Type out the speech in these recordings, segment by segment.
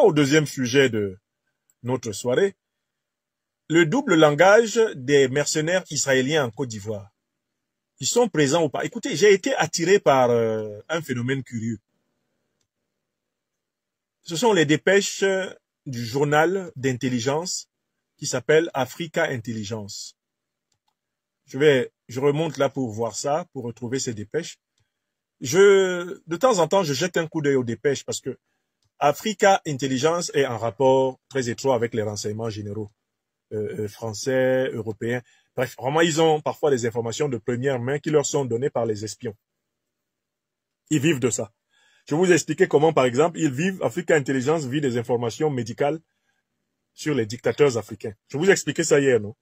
au deuxième sujet de notre soirée, le double langage des mercenaires israéliens en Côte d'Ivoire. Ils sont présents ou pas? Écoutez, j'ai été attiré par un phénomène curieux. Ce sont les dépêches du journal d'intelligence qui s'appelle Africa Intelligence. Je remonte là pour voir ça, pour retrouver ces dépêches. De temps en temps, je jette un coup d'œil aux dépêches parce que Africa Intelligence est en rapport très étroit avec les renseignements généraux français, européens. Bref, vraiment, ils ont parfois des informations de première main qui leur sont données par les espions. Ils vivent de ça. Je vais vous expliquer comment, par exemple, Africa Intelligence vit des informations médicales sur les dictateurs africains. Je vous ai expliqué ça hier, non?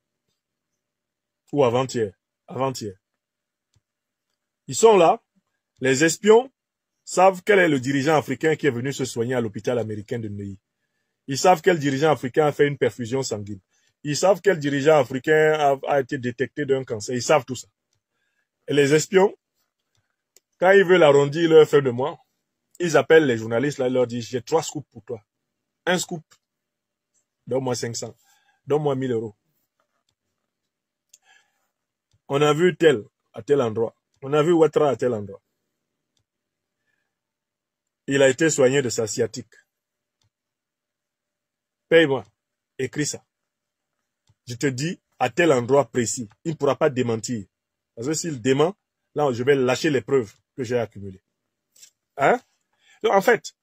Ou avant-hier. Avant-hier. Ils sont là. Les espions savent quel est le dirigeant africain qui est venu se soigner à l'hôpital américain de Neuilly. Ils savent quel dirigeant africain a fait une perfusion sanguine. Ils savent quel dirigeant africain a été détecté d'un cancer. Ils savent tout ça. Et les espions, quand ils veulent arrondir leur fin de mois, ils appellent les journalistes, là, ils leur disent, j'ai 3 scoops pour toi. Un scoop, donne-moi 500, donne-moi 1000 euros. On a vu tel à tel endroit. On a vu Ouattara à tel endroit. Il a été soigné de sa sciatique. Paye-moi. Écris ça. Je te dis à tel endroit précis. Il ne pourra pas démentir. Parce que s'il dément, là, je vais lâcher les preuves que j'ai accumulées. Hein? Donc, en fait,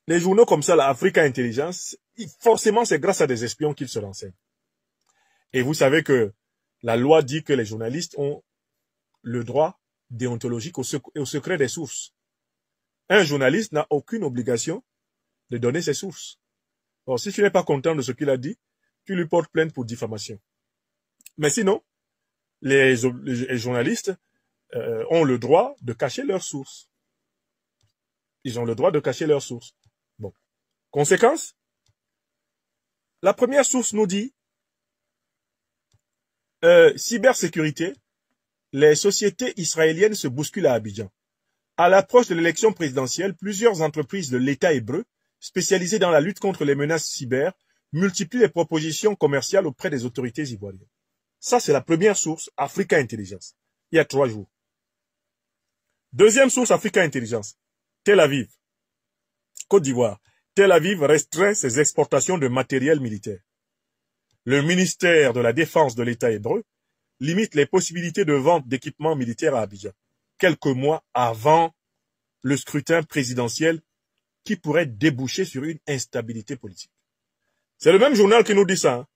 les journaux comme ça, la Africa Intelligence, forcément, c'est grâce à des espions qu'ils se renseignent. Et vous savez que la loi dit que les journalistes ont le droit déontologique au secret des sources. Un journaliste n'a aucune obligation de donner ses sources. Bon, si tu n'es pas content de ce qu'il a dit, tu lui portes plainte pour diffamation. Mais sinon, les journalistes ont le droit de cacher leurs sources. Ils ont le droit de cacher leurs sources. Bon. Conséquence, la première source nous dit cybersécurité, les sociétés israéliennes se bousculent à Abidjan. À l'approche de l'élection présidentielle, plusieurs entreprises de l'État hébreu, spécialisées dans la lutte contre les menaces cyber, multiplient les propositions commerciales auprès des autorités ivoiriennes. Ça, c'est la première source, Africa Intelligence, il y a 3 jours. Deuxième source, Africa Intelligence, Tel Aviv, Côte d'Ivoire. Tel Aviv restreint ses exportations de matériel militaire. Le ministère de la Défense de l'État hébreu limite les possibilités de vente d'équipements militaires à Abidjan, quelques mois avant le scrutin présidentiel qui pourrait déboucher sur une instabilité politique. C'est le même journal qui nous dit ça. Hein.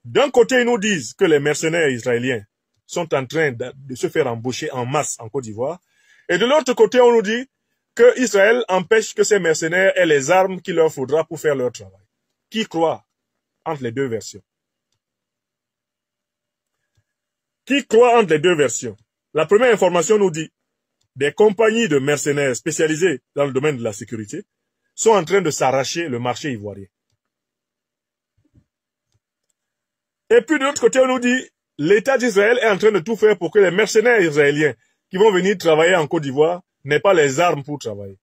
D'un côté, ils nous disent que les mercenaires israéliens sont en train de se faire embaucher en masse en Côte d'Ivoire. Et de l'autre côté, on nous dit que Israël empêche que ces mercenaires aient les armes qu'il leur faudra pour faire leur travail. Qui croit entre les deux versions? Qui croit entre les deux versions? La première information nous dit des compagnies de mercenaires spécialisées dans le domaine de la sécurité sont en train de s'arracher le marché ivoirien. Et puis de l'autre côté, on nous dit l'État d'Israël est en train de tout faire pour que les mercenaires israéliens qui vont venir travailler en Côte d'Ivoire n'aient pas les armes pour travailler.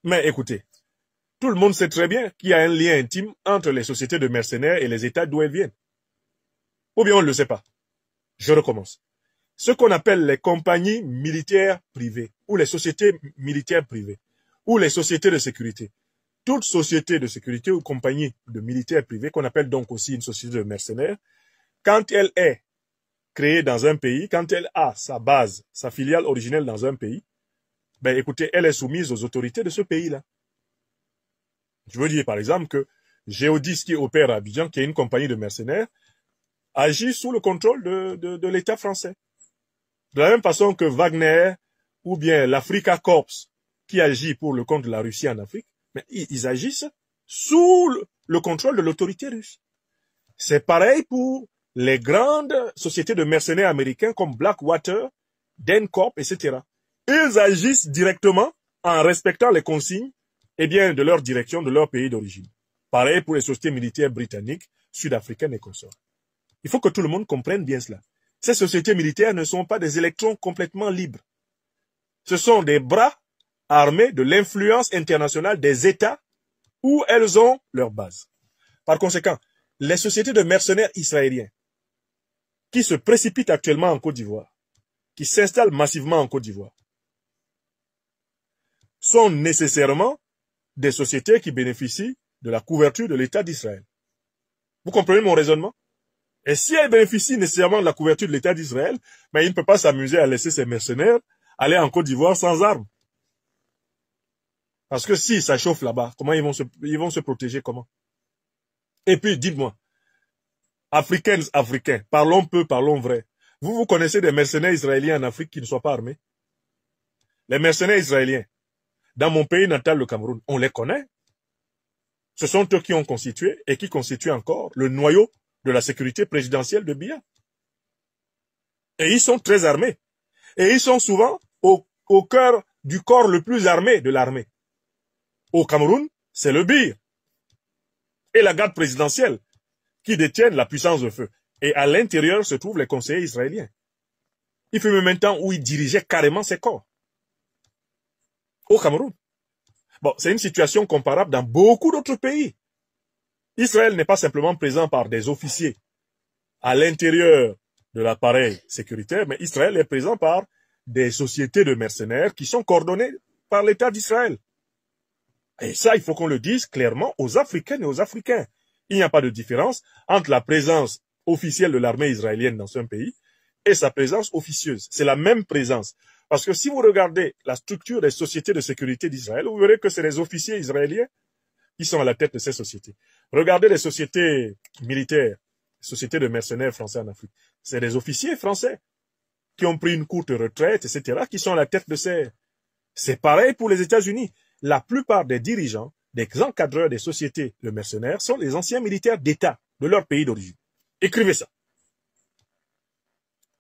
Mais écoutez, tout le monde sait très bien qu'il y a un lien intime entre les sociétés de mercenaires et les États d'où elles viennent. Ou bien on ne le sait pas. Je recommence. Ce qu'on appelle les compagnies militaires privées, ou les sociétés militaires privées, ou les sociétés de sécurité. Toute société de sécurité ou compagnie de militaires privés, qu'on appelle donc aussi une société de mercenaires, quand elle est créée dans un pays, quand elle a sa base, sa filiale originelle dans un pays, ben écoutez, elle est soumise aux autorités de ce pays-là. Je veux dire par exemple que Géodis qui opère à Abidjan, qui est une compagnie de mercenaires, agit sous le contrôle de l'État français. De la même façon que Wagner ou bien l'Africa Corps qui agit pour le compte de la Russie en Afrique, mais ils agissent sous le contrôle de l'autorité russe. C'est pareil pour les grandes sociétés de mercenaires américains comme Blackwater, Dencorp, etc. Ils agissent directement en respectant les consignes de leur direction, de leur pays d'origine. Pareil pour les sociétés militaires britanniques, sud-africaines et consorts. Il faut que tout le monde comprenne bien cela. Ces sociétés militaires ne sont pas des électrons complètement libres. Ce sont des bras armées de l'influence internationale des États où elles ont leur base. Par conséquent, les sociétés de mercenaires israéliens qui se précipitent actuellement en Côte d'Ivoire, qui s'installent massivement en Côte d'Ivoire, sont nécessairement des sociétés qui bénéficient de la couverture de l'État d'Israël. Vous comprenez mon raisonnement? Et si elles bénéficient nécessairement de la couverture de l'État d'Israël, mais il ne peut pas s'amuser à laisser ces mercenaires aller en Côte d'Ivoire sans armes. Parce que si ça chauffe là-bas, comment ils vont se protéger comment? Et puis, dites-moi, Africains, parlons peu, parlons vrai. Vous connaissez des mercenaires israéliens en Afrique qui ne soient pas armés? Les mercenaires israéliens, dans mon pays natal, le Cameroun, on les connaît. Ce sont eux qui ont constitué et qui constituent encore le noyau de la sécurité présidentielle de Biya. Et ils sont très armés. Et ils sont souvent au cœur du corps le plus armé de l'armée. Au Cameroun, c'est le BIR et la garde présidentielle qui détiennent la puissance de feu. Et à l'intérieur se trouvent les conseillers israéliens. Il fut même un temps où ils dirigeaient carrément ces corps. Au Cameroun. Bon, c'est une situation comparable dans beaucoup d'autres pays. Israël n'est pas simplement présent par des officiers à l'intérieur de l'appareil sécuritaire, mais Israël est présent par des sociétés de mercenaires qui sont coordonnées par l'État d'Israël. Et ça, il faut qu'on le dise clairement aux Africaines et aux Africains. Il n'y a pas de différence entre la présence officielle de l'armée israélienne dans un pays et sa présence officieuse. C'est la même présence. Parce que si vous regardez la structure des sociétés de sécurité d'Israël, vous verrez que c'est les officiers israéliens qui sont à la tête de ces sociétés. Regardez les sociétés militaires, les sociétés de mercenaires français en Afrique. C'est des officiers français qui ont pris une courte retraite, etc., qui sont à la tête de ces... C'est pareil pour les États-Unis. La plupart des dirigeants, des encadreurs des sociétés de mercenaires sont les anciens militaires d'État de leur pays d'origine. Écrivez ça.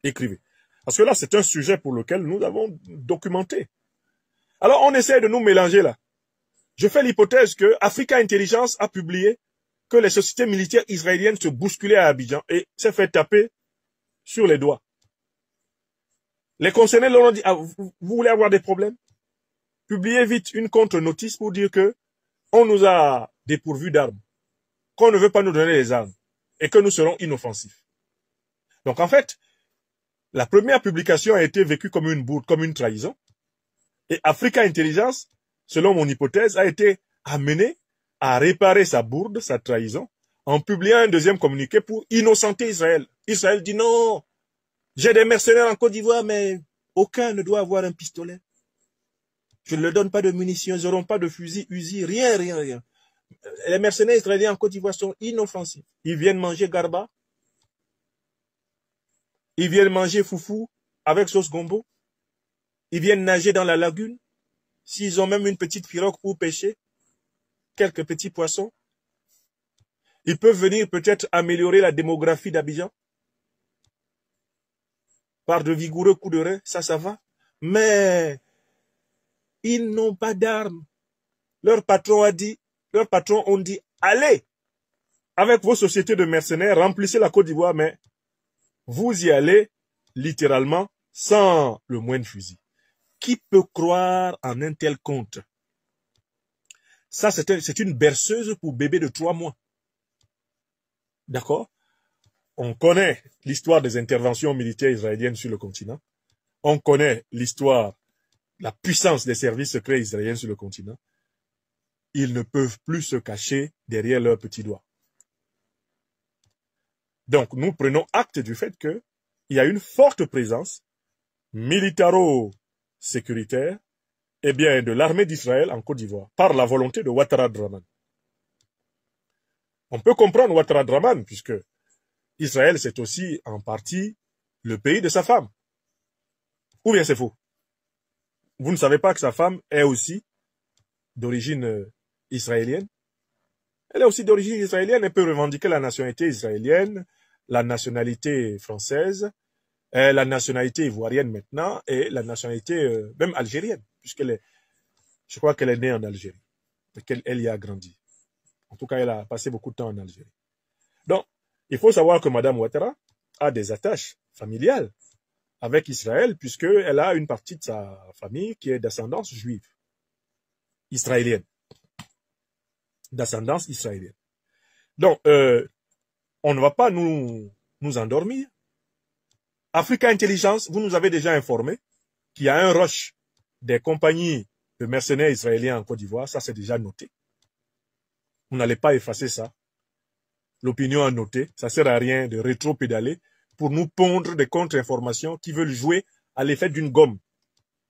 Écrivez. Parce que là, c'est un sujet pour lequel nous avons documenté. Alors, on essaie de nous mélanger là. Je fais l'hypothèse que Africa Intelligence a publié que les sociétés militaires israéliennes se bousculaient à Abidjan et s'est fait taper sur les doigts. Les concernés leur ont dit, ah, vous voulez avoir des problèmes? Publiez vite une contre-notice pour dire que on nous a dépourvus d'armes, qu'on ne veut pas nous donner les armes et que nous serons inoffensifs. Donc en fait, la première publication a été vécue comme une bourde, comme une trahison. Et Africa Intelligence, selon mon hypothèse, a été amenée à réparer sa bourde, sa trahison, en publiant un deuxième communiqué pour innocenter Israël. Israël dit non, j'ai des mercenaires en Côte d'Ivoire, mais aucun ne doit avoir un pistolet. Je ne leur donne pas de munitions, ils n'auront pas de fusil, Uzi, rien. Les mercenaires israéliens en Côte d'Ivoire sont inoffensifs. Ils viennent manger garba. Ils viennent manger foufou avec sauce gombo. Ils viennent nager dans la lagune. S'ils ont même une petite pirogue pour pêcher, quelques petits poissons. Ils peuvent venir peut-être améliorer la démographie d'Abidjan. Par de vigoureux coups de rein, ça va. Mais ils n'ont pas d'armes. Leurs patrons ont dit, allez, avec vos sociétés de mercenaires, remplissez la Côte d'Ivoire, mais vous y allez littéralement sans le moindre fusil. Qui peut croire en un tel conte? Ça, c'est une berceuse pour bébé de 3 mois. D'accord? On connaît l'histoire des interventions militaires israéliennes sur le continent. On connaît l'histoire, la puissance des services secrets israéliens sur le continent. Ils ne peuvent plus se cacher derrière leurs petits doigts. Donc, nous prenons acte du fait qu'il y a une forte présence militaro-sécuritaire de l'armée d'Israël en Côte d'Ivoire, par la volonté de Ouattara Draman. On peut comprendre Ouattara Draman, puisque Israël, c'est aussi en partie le pays de sa femme. Ou bien c'est faux? Vous ne savez pas que sa femme est aussi d'origine israélienne? Elle est aussi d'origine israélienne, elle peut revendiquer la nationalité israélienne, la nationalité française, la nationalité ivoirienne maintenant, et la nationalité même algérienne, je crois qu'elle est née en Algérie, et qu'elle y a grandi. En tout cas, elle a passé beaucoup de temps en Algérie. Donc, il faut savoir que Mme Ouattara a des attaches familiales. avec Israël, puisqu'elle a une partie de sa famille qui est d'ascendance juive. israélienne, d'ascendance israélienne. Donc, on ne va pas nous endormir. Africa Intelligence, vous nous avez déjà informé qu'il y a un rush des compagnies de mercenaires israéliens en Côte d'Ivoire. Ça, c'est déjà noté. Vous n'allez pas effacer ça. L'opinion a noté. Ça ne sert à rien de rétro-pédaler pour nous pondre des contre-informations qui veulent jouer à l'effet d'une gomme.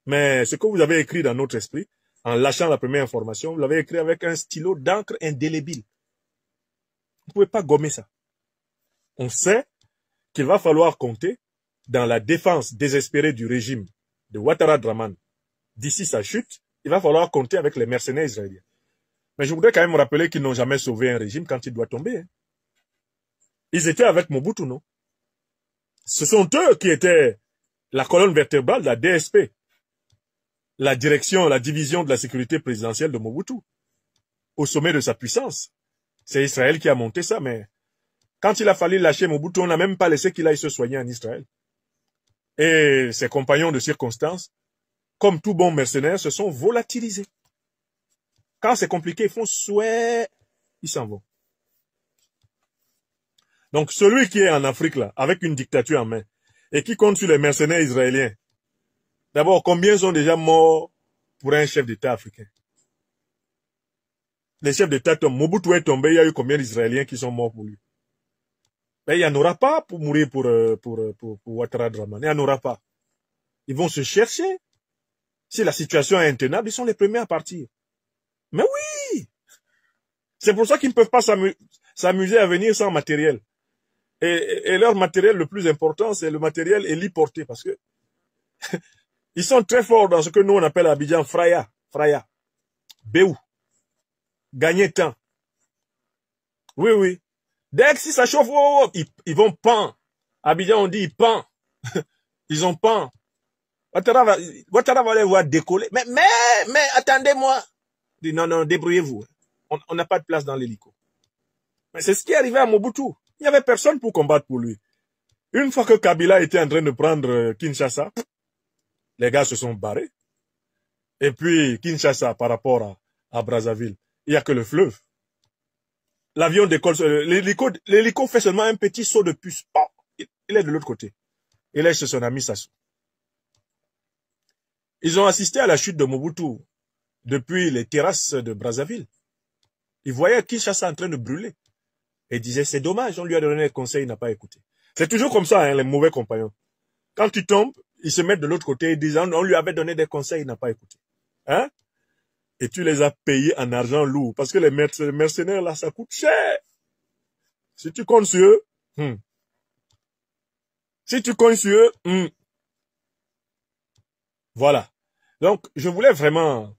Mais ce que vous avez écrit dans notre esprit, en lâchant la première information, vous l'avez écrit avec un stylo d'encre indélébile. Vous ne pouvez pas gommer ça. On sait qu'il va falloir compter dans la défense désespérée du régime de Ouattara Draman. D'ici sa chute, il va falloir compter avec les mercenaires israéliens. Mais je voudrais quand même rappeler qu'ils n'ont jamais sauvé un régime quand il doit tomber. Hein. Ils étaient avec Mobutu, non? Ce sont eux qui étaient la colonne vertébrale de la DSP, la direction, la division de la sécurité présidentielle de Mobutu, au sommet de sa puissance. C'est Israël qui a monté ça, mais quand il a fallu lâcher Mobutu, on n'a même pas laissé qu'il aille se soigner en Israël. Et ses compagnons de circonstance, comme tout bon mercenaire, se sont volatilisés. Quand c'est compliqué, ils font souhait, ils s'en vont. Donc celui qui est en Afrique, là, avec une dictature en main, et qui compte sur les mercenaires israéliens, d'abord, combien sont déjà morts pour un chef d'État africain? Les chefs d'État tombent. Mobutu est tombé, il y a eu combien d'Israéliens qui sont morts pour lui? Mais il n'y en aura pas pour mourir pour Ouattara Draman. Il n'y en aura pas. Ils vont se chercher. Si la situation est intenable, ils sont les premiers à partir. Mais oui! C'est pour ça qu'ils ne peuvent pas s'amuser à venir sans matériel. Et leur matériel le plus important, c'est le matériel héliporté. Parce que ils sont très forts dans ce que nous on appelle à Abidjan Fraya. Béou. Gagner temps. Oui, oui. Dès que si ça chauffe, ils vont pan. À Abidjan, on dit ils pan. Ils ont pan. Ouattara va les voir décoller. Mais attendez-moi. Dit non, débrouillez-vous. On n'a pas de place dans l'hélico. Mais c'est ce qui est arrivé à Mobutu. Il n'y avait personne pour combattre pour lui. Une fois que Kabila était en train de prendre Kinshasa, les gars se sont barrés. Et puis, Kinshasa, par rapport à Brazzaville, il n'y a que le fleuve. L'avion décolle, l'hélico fait seulement un petit saut de puce. Oh, il est de l'autre côté. Il est chez son ami Sassou. Ils ont assisté à la chute de Mobutu depuis les terrasses de Brazzaville. Ils voyaient Kinshasa en train de brûler. Et disaient, c'est dommage, on lui a donné des conseils, il n'a pas écouté. C'est toujours comme ça, hein, les mauvais compagnons. Quand tu tombes, ils se mettent de l'autre côté et disent, on lui avait donné des conseils, il n'a pas écouté. Hein? Et tu les as payés en argent lourd. Parce que les mercenaires, là, ça coûte cher. Si tu comptes sur eux, si tu comptes sur eux, voilà. Donc, je voulais vraiment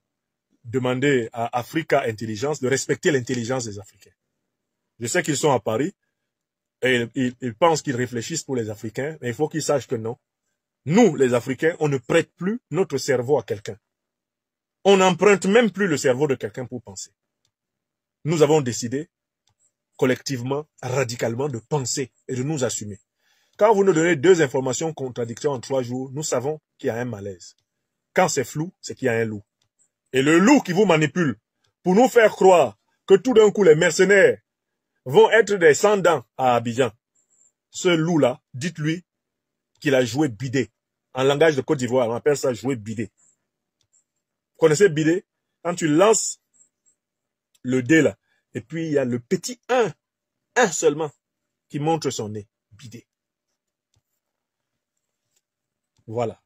demander à Africa Intelligence de respecter l'intelligence des Africains. Je sais qu'ils sont à Paris et ils pensent qu'ils réfléchissent pour les Africains, mais il faut qu'ils sachent que non. Nous, les Africains, on ne prête plus notre cerveau à quelqu'un. On n'emprunte même plus le cerveau de quelqu'un pour penser. Nous avons décidé, collectivement, radicalement, de penser et de nous assumer. Quand vous nous donnez 2 informations contradictoires en 3 jours, nous savons qu'il y a un malaise. Quand c'est flou, c'est qu'il y a un loup. Et le loup qui vous manipule pour nous faire croire que tout d'un coup les mercenaires vont être des sans-dents à Abidjan. Ce loup-là, dites-lui qu'il a joué bidé. En langage de Côte d'Ivoire, on appelle ça jouer bidé. Vous connaissez bidé? Quand tu lances le dé là, et puis il y a le petit 1 seulement, qui montre son nez. Bidé. Voilà.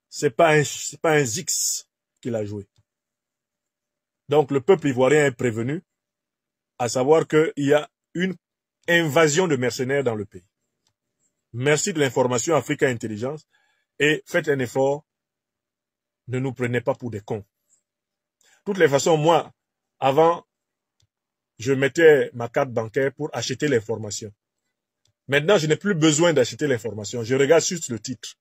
C'est pas un Zix qu'il a joué. Donc le peuple ivoirien est prévenu, à savoir qu'il y a une invasion de mercenaires dans le pays. Merci de l'information Africa Intelligence et faites un effort, ne nous prenez pas pour des cons. De toutes les façons, moi, avant, je mettais ma carte bancaire pour acheter l'information. Maintenant, je n'ai plus besoin d'acheter l'information. Je regarde juste le titre.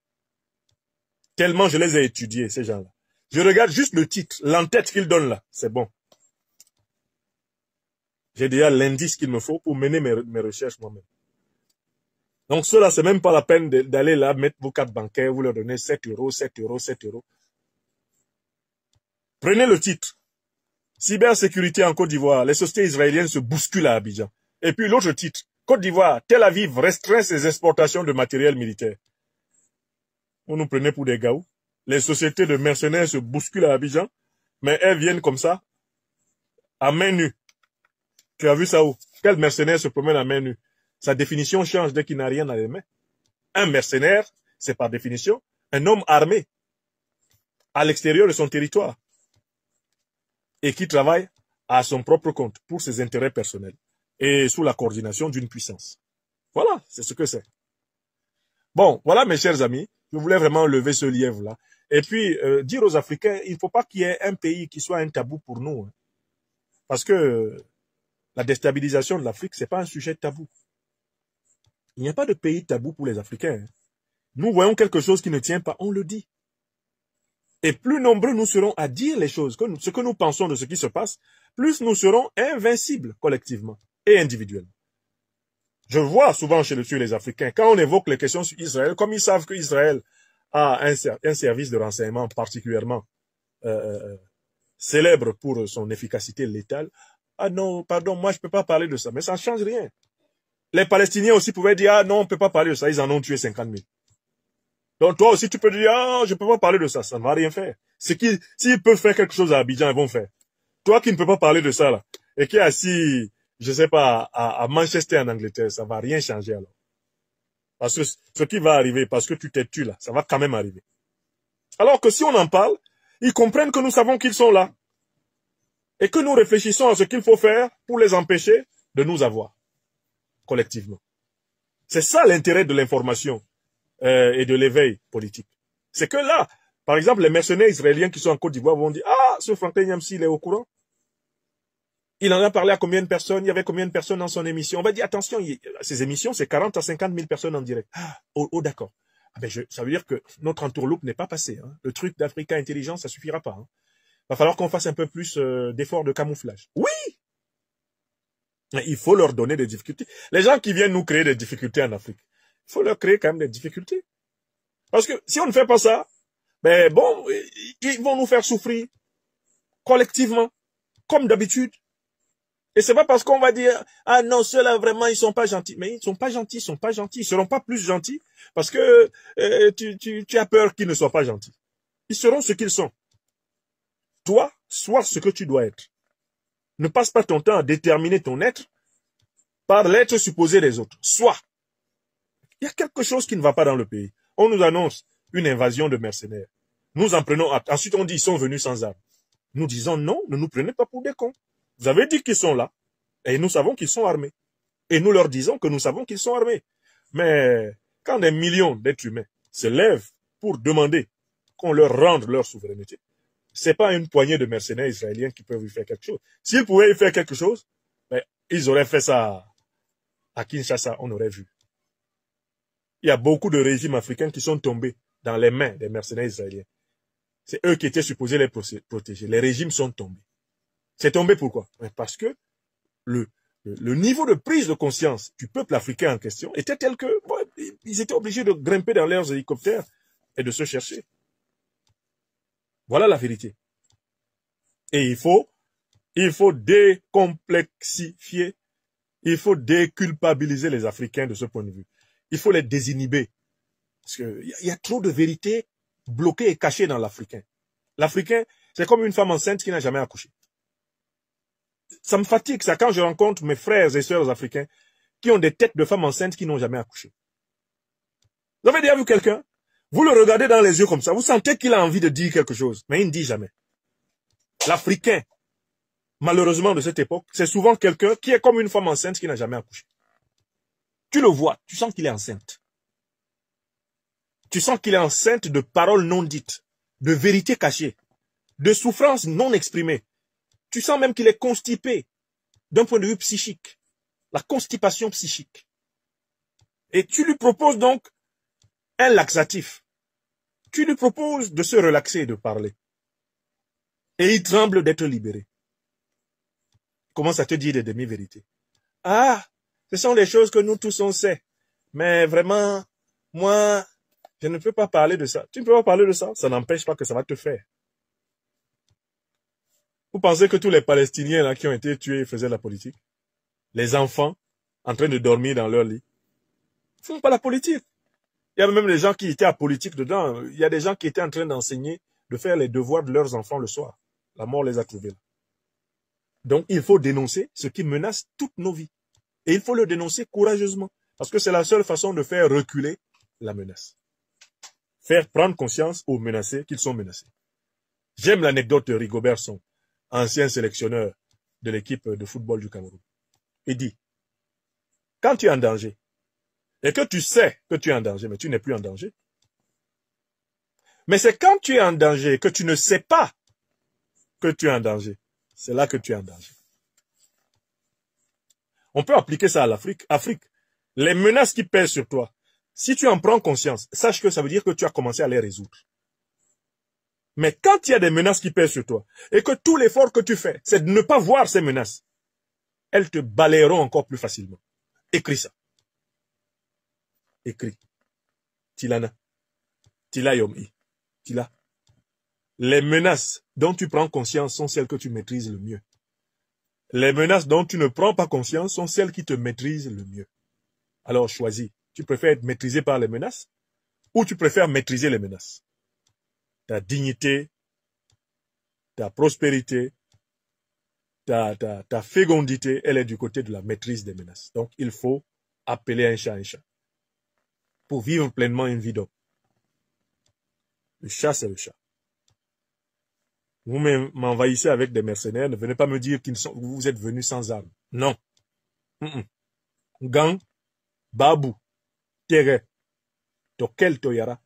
Tellement je les ai étudiés, ces gens-là. Je regarde juste le titre, l'entête qu'ils donnent là. C'est bon. J'ai déjà l'indice qu'il me faut pour mener mes recherches moi-même. Donc cela, c'est même pas la peine d'aller là, mettre vos cartes bancaires, vous leur donnez 7 euros, 7 euros, 7 euros. Prenez le titre. Cybersécurité en Côte d'Ivoire. Les sociétés israéliennes se bousculent à Abidjan. Et puis l'autre titre. Côte d'Ivoire. Tel Aviv restreint ses exportations de matériel militaire. Vous nous prenez pour des gaous. Les sociétés de mercenaires se bousculent à Abidjan. Mais elles viennent comme ça. À main nue. Tu as vu ça où? Quel mercenaire se promène à main nue? Sa définition change dès qu'il n'a rien à les mains. Un mercenaire, c'est par définition un homme armé à l'extérieur de son territoire et qui travaille à son propre compte pour ses intérêts personnels et sous la coordination d'une puissance. Voilà, c'est ce que c'est. Bon, voilà mes chers amis, je voulais vraiment lever ce lièvre-là. Et puis, dire aux Africains, il ne faut pas qu'il y ait un pays qui soit un tabou pour nous. Hein, parce que la déstabilisation de l'Afrique, ce n'est pas un sujet tabou. Il n'y a pas de pays tabou pour les Africains. Hein. Nous voyons quelque chose qui ne tient pas, on le dit. Et plus nombreux nous serons à dire les choses, ce que nous pensons de ce qui se passe, plus nous serons invincibles collectivement et individuellement. Je vois souvent chez les Africains, quand on évoque les questions sur Israël, comme ils savent qu'Israël a un service de renseignement particulièrement célèbre pour son efficacité létale, ah non, pardon, moi je ne peux pas parler de ça, mais ça ne change rien. Les Palestiniens aussi pouvaient dire, ah non, on ne peut pas parler de ça, ils en ont tué 50 000. Donc toi aussi tu peux dire, ah, je ne peux pas parler de ça, ça ne va rien faire. S'ils peuvent faire quelque chose à Abidjan, ils vont faire. Toi qui ne peux pas parler de ça là, et qui est assis, je sais pas, à Manchester en Angleterre, ça ne va rien changer alors. Parce que ce qui va arriver, parce que tu t'es tué là, ça va quand même arriver. Alors que si on en parle, ils comprennent que nous savons qu'ils sont là. Et que nous réfléchissons à ce qu'il faut faire pour les empêcher de nous avoir, collectivement. C'est ça l'intérêt de l'information et de l'éveil politique. C'est que là, par exemple, les mercenaires israéliens qui sont en Côte d'Ivoire vont dire « Ah, ce Franklin Nyamsi, il est au courant. Il en a parlé à combien de personnes? Il y avait combien de personnes dans son émission ?» On va dire « Attention, ces émissions, c'est 40 à 50 000 personnes en direct. » Ah, oh d'accord. Ah ben ça veut dire que notre entourloupe n'est pas passé. Hein. Le truc d'Africa Intelligence, ça suffira pas. Hein. Va falloir qu'on fasse un peu plus d'efforts de camouflage. Oui! Il faut leur donner des difficultés. Les gens qui viennent nous créer des difficultés en Afrique, il faut leur créer quand même des difficultés. Parce que si on ne fait pas ça, ben bon, ils vont nous faire souffrir collectivement, comme d'habitude. Et c'est pas parce qu'on va dire, ah non, ceux-là vraiment, ils sont pas gentils. Mais ils sont pas gentils, ils sont pas gentils. Ils seront pas plus gentils parce que tu as peur qu'ils ne soient pas gentils. Ils seront ce qu'ils sont. Toi, sois ce que tu dois être. Ne passe pas ton temps à déterminer ton être par l'être supposé des autres. Sois. Il y a quelque chose qui ne va pas dans le pays. On nous annonce une invasion de mercenaires. Nous en prenons acte. Ensuite, on dit ils sont venus sans armes. Nous disons non, ne nous prenez pas pour des cons. Vous avez dit qu'ils sont là. Et nous savons qu'ils sont armés. Et nous leur disons que nous savons qu'ils sont armés. Mais quand des millions d'êtres humains se lèvent pour demander qu'on leur rende leur souveraineté, c'est pas une poignée de mercenaires israéliens qui peuvent y faire quelque chose. S'ils pouvaient y faire quelque chose, ben, ils auraient fait ça à Kinshasa, on aurait vu. Il y a beaucoup de régimes africains qui sont tombés dans les mains des mercenaires israéliens. C'est eux qui étaient supposés les protéger. Les régimes sont tombés. C'est tombé pourquoi? Parce que le niveau de prise de conscience du peuple africain en question était tel que bon, ils étaient obligés de grimper dans leurs hélicoptères et de se chercher. Voilà la vérité. Et il faut décomplexifier, il faut déculpabiliser les Africains de ce point de vue. Il faut les désinhiber. Parce qu'il y a trop de vérité bloquée et cachée dans l'Africain. L'Africain, c'est comme une femme enceinte qui n'a jamais accouché. Ça me fatigue ça quand je rencontre mes frères et sœurs africains qui ont des têtes de femmes enceintes qui n'ont jamais accouché. Vous avez déjà vu quelqu'un? Vous le regardez dans les yeux comme ça, vous sentez qu'il a envie de dire quelque chose, mais il ne dit jamais. L'Africain, malheureusement de cette époque, c'est souvent quelqu'un qui est comme une femme enceinte qui n'a jamais accouché. Tu le vois, tu sens qu'il est enceinte. Tu sens qu'il est enceinte de paroles non dites, de vérités cachées, de souffrances non exprimées. Tu sens même qu'il est constipé d'un point de vue psychique. La constipation psychique. Et tu lui proposes donc un laxatif. Tu lui proposes de se relaxer et de parler. Et il tremble d'être libéré. Il commence à te dire des demi-vérités. Ah, ce sont des choses que nous tous on sait. Mais vraiment, moi, je ne peux pas parler de ça. Tu ne peux pas parler de ça. Ça n'empêche pas que ça va te faire. Vous pensez que tous les Palestiniens là qui ont été tués faisaient la politique? Les enfants en train de dormir dans leur lit ne font pas la politique. Il y a même des gens qui étaient à politique dedans. Il y a des gens qui étaient en train d'enseigner, de faire les devoirs de leurs enfants le soir. La mort les a trouvés là. Donc, il faut dénoncer ce qui menace toutes nos vies. Et il faut le dénoncer courageusement. Parce que c'est la seule façon de faire reculer la menace. Faire prendre conscience aux menacés qu'ils sont menacés. J'aime l'anecdote de Rigobert Song, ancien sélectionneur de l'équipe de football du Cameroun. Il dit, quand tu es en danger, et que tu sais que tu es en danger, mais tu n'es plus en danger. Mais c'est quand tu es en danger que tu ne sais pas que tu es en danger. C'est là que tu es en danger. On peut appliquer ça à l'Afrique. Afrique, les menaces qui pèsent sur toi, si tu en prends conscience, sache que ça veut dire que tu as commencé à les résoudre. Mais quand il y a des menaces qui pèsent sur toi, et que tout l'effort que tu fais, c'est de ne pas voir ces menaces, elles te balayeront encore plus facilement. Écris ça. Écris. Tilana. Tila Yomi. Tila. Les menaces dont tu prends conscience sont celles que tu maîtrises le mieux. Les menaces dont tu ne prends pas conscience sont celles qui te maîtrisent le mieux. Alors choisis. Tu préfères être maîtrisé par les menaces ou tu préfères maîtriser les menaces? Ta dignité, ta prospérité, ta fécondité, elle est du côté de la maîtrise des menaces. Donc il faut appeler un chat pour vivre pleinement une vie d'homme. Le chat, c'est le chat. Vous m'envahissez avec des mercenaires, ne venez pas me dire que vous êtes venus sans armes. Non. Gang, Babou, Tere, Tokel Toyara,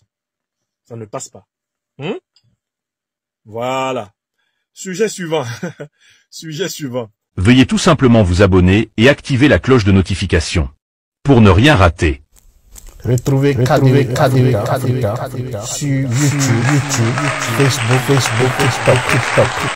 ça ne passe pas. Voilà. Sujet suivant. Sujet suivant. Veuillez tout simplement vous abonner et activer la cloche de notification pour ne rien rater. Retrouvez Africa sur YouTube, Facebook, TikTok.